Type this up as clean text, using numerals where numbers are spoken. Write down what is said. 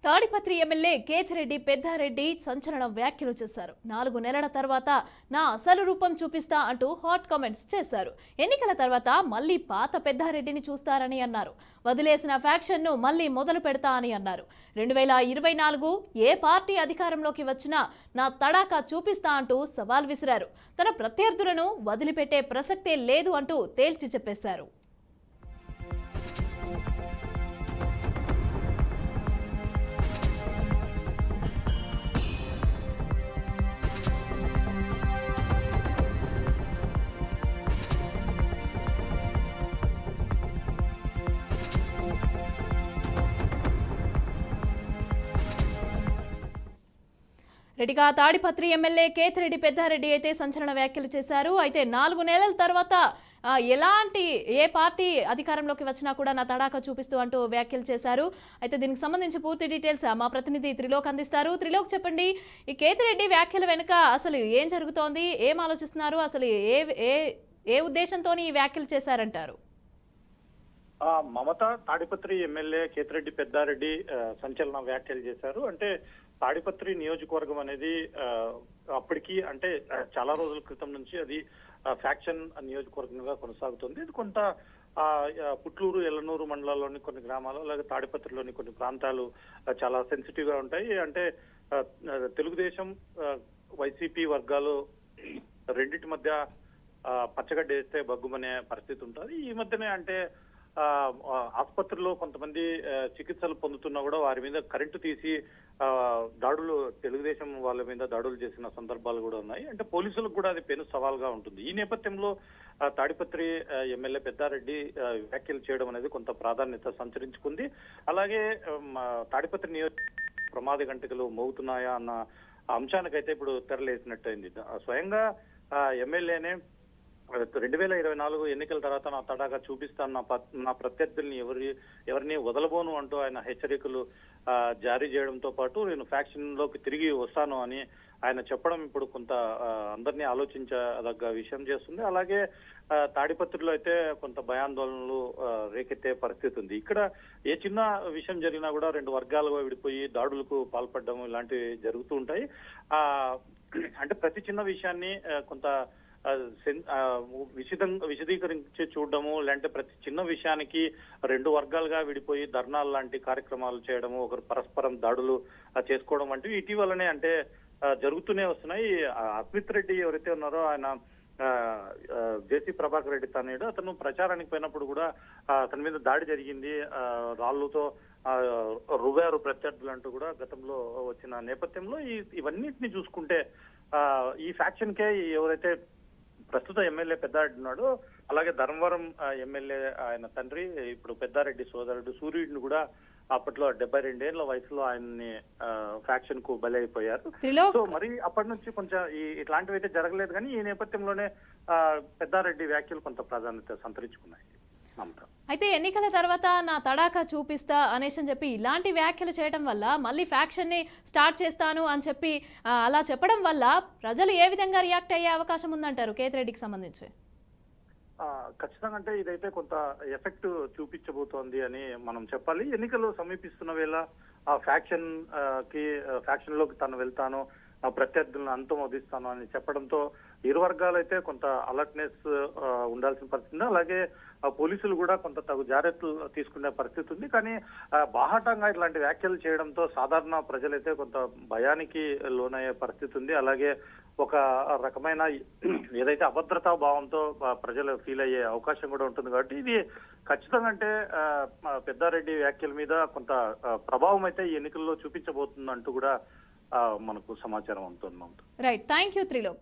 Tadipatri MLA Kethireddy Peddareddy సంచలన వ్యాఖ్యలు చేశారు. 4 నెలల తర్వాత నా అసలు రూపం చూపిస్తా అంటూ హాట్ కామెంట్స్ చేశారు. ఎన్నికల తర్వాత మళ్ళీ పాత పెద్దారెడ్డిని చూస్తారని అన్నారు. వదిలేసిన ఫ్యాక్షన్ ను మళ్ళీ మొదలు పెడతా అని అన్నారు. 2024 ఏ పార్టీ అధికారంలోకి వచ్చినా నా తడాకా చూపిస్తా అంటూ సవాల్ విసిరారు. తన ప్రత్యర్థులను వదిలిపెట్టే ప్రసక్తే లేదు అంటూ తేల్చి చెప్పేశారు. రెడ్డిగా తాడిపత్రి ఎమ్మెల్యే కేతిరెడ్డి పెద్దారెడ్డి అయితే సంచలన వ్యాఖ్యలు చేశారు. అయితే 4 నెలల తర్వాత ఎలాంటి ఏ పార్టీ అధికారంలోకి వచ్చినా కూడా నా తడాకా చూపిస్తూ అంటూ వ్యాఖ్యలు చేశారు. అయితే దీనికి సంబంధించి పూర్తి డీటెయిల్స్ మా ప్రతినిధి త్రిలోక్ అందిస్తారు. త్రిలోక్, చెప్పండి, ఈ కేతిరెడ్డి వ్యాఖ్యల వెనుక అసలు ఏం జరుగుతోంది, ఏం ఆలోచిస్తున్నారు, అసలు ఏ ఉద్దేశంతో ఈ వ్యాఖ్యలు చేశారంటారు? మమత తాడిపత్రి ఎమ్మెల్యే కేతిరెడ్డి పెద్దారెడ్డి సంచలన వ్యాఖ్యలు చేశారు. అంటే తాడిపత్రి నియోజకవర్గం అనేది అప్పటికి అంటే చాలా రోజుల క్రితం నుంచి అది ఫ్యాక్షన్ నియోజకవర్గంగా కొనసాగుతుంది. ఇది కొంత పుట్లూరు, ఎల్లనూరు మండలాల్లోని కొన్ని గ్రామాలు, అలాగే తాడిపత్రిలోని కొన్ని ప్రాంతాలు చాలా సెన్సిటివ్ గా ఉంటాయి. అంటే తెలుగుదేశం వైసీపీ వర్గాలు రెండింటి మధ్య పచ్చగడ్డ వేస్తే బగ్గుమనే పరిస్థితి ఉంటుంది. ఈ మధ్యనే అంటే ఆసుపత్రిలో కొంతమంది చికిత్సలు పొందుతున్నా కూడా వారి మీద కరెంటు తీసి దాడులు, తెలుగుదేశం వాళ్ళ మీద దాడులు చేసిన సందర్భాలు కూడా ఉన్నాయి. అంటే పోలీసులకు కూడా అది పెను సవాల్గా ఉంటుంది. ఈ నేపథ్యంలో తాడిపత్రి ఎమ్మెల్యే పెద్దారెడ్డి వ్యాఖ్యలు చేయడం అనేది కొంత ప్రాధాన్యత సంతరించుకుంది. అలాగే తాడిపత్రి నియోజకవర్గ ప్రమాద గంటలు మోగుతున్నాయా అన్న అంశానికైతే ఇప్పుడు తెరలేసినట్టయింది. స్వయంగా ఎమ్మెల్యేనే 2024 ఎన్నికల తర్వాత నా తడాగా చూపిస్తాను, నా ప్రత్యర్థుల్ని ఎవరిని వదలబోను అంటూ ఆయన హెచ్చరికలు జారీ చేయడంతో పాటు నేను ఫ్యాక్షన్ లోకి తిరిగి వస్తాను అని ఆయన చెప్పడం ఇప్పుడు కొంత అందరినీ ఆలోచించదగ్గ విషయం చేస్తుంది. అలాగే తాడిపత్రిలో అయితే కొంత భయాందోళనలు రేకెత్తే పరిస్థితి ఉంది. ఇక్కడ ఏ చిన్న విషయం జరిగినా కూడా 2 వర్గాలుగా విడిపోయి దాడులకు పాల్పడడం ఇలాంటివి జరుగుతూ ఉంటాయి. అంటే ప్రతి చిన్న విషయాన్ని కొంత విశదీకరించి చూడడము, లేదంటే ప్రతి చిన్న విషయానికి 2 వర్గాలుగా విడిపోయి ధర్నాలు లాంటి కార్యక్రమాలు చేయడము, ఒకరు పరస్పరం దాడులు చేసుకోవడం వంటివి ఇటీవలనే అంటే జరుగుతూనే వస్తున్నాయి. అస్మిత్ రెడ్డి ఎవరైతే ఉన్నారో ఆయన జేసీ ప్రభాకర్ రెడ్డి తనయుడు, అతను ప్రచారానికి పోయినప్పుడు కూడా అతని మీద దాడి జరిగింది, రాళ్లతో రువ్వారు ప్రత్యర్థులు అంటూ కూడా గతంలో వచ్చిన నేపథ్యంలో ఇవన్నిటిని చూసుకుంటే ఈ ఫ్యాక్షన్ కే ఎవరైతే ప్రస్తుత ఎమ్మెల్యే పెద్దారెడ్డి ఉన్నాడు, అలాగే ధర్మవరం ఎమ్మెల్యే ఆయన తండ్రి ఇప్పుడు పెద్దారెడ్డి సోదరుడు సూర్యుడిని కూడా అప్పట్లో 72 ఏళ్ల వయసులో ఆయన్ని ఫ్యాక్షన్ కు బలి అయిపోయారు. సో మరి అప్పటి నుంచి కొంచెం ఇట్లాంటివి అయితే జరగలేదు. కానీ ఈ నేపథ్యంలోనే పెద్దారెడ్డి వ్యాఖ్యలు కొంత ప్రాధాన్యత సంతరించుకున్నాయి. అయితే ఎన్నికల తర్వాత నా తడాకా చూపిస్తా అనేసి అని చెప్పి ఇలాంటి వ్యాఖ్యలు చేయడం వల్ల మళ్ళీ ఫ్యాక్షన్ ని స్టార్ట్ చేస్తాను అని చెప్పి అలా చెప్పడం వల్ల ప్రజలు ఏ విధంగా రియాక్ట్ అయ్యే అవకాశం ఉందంటారు కేతిరెడ్డికి సంబంధించి? ఖచ్చితంగా అంటే ఇదైతే కొంత ఎఫెక్ట్ చూపించబోతోంది అని మనం చెప్పాలి. ఎన్నికలు సమీపిస్తున్న వేళ ఆ ఫ్యాక్షన్ లోకి తను వెళ్తాను, ప్రత్యర్థులను అంతం వదిస్తాను అని చెప్పడంతో ఇరు వర్గాలు అయితే కొంత అలర్ట్నెస్ ఉండాల్సిన పరిస్థితి. అలాగే పోలీసులు కూడా కొంత తగు జాగ్రత్తలు తీసుకునే పరిస్థితి ఉంది. కానీ బాహాటంగా ఇట్లాంటి వ్యాఖ్యలు చేయడంతో సాధారణ ప్రజలైతే కొంత భయానికి లోనయ్యే పరిస్థితి ఉంది. అలాగే ఒక రకమైన ఏదైతే అభద్రతా భావంతో ప్రజలు ఫీల్ అయ్యే అవకాశం కూడా ఉంటుంది. కాబట్టి ఇది ఖచ్చితంగా అంటే పెద్దారెడ్డి వ్యాఖ్యల మీద కొంత ప్రభావం అయితే ఈ ఎన్నికల్లో చూపించబోతుంది అంటూ కూడా మనకు సమాచారం ఉంటుంది. Right, thank you Trilok.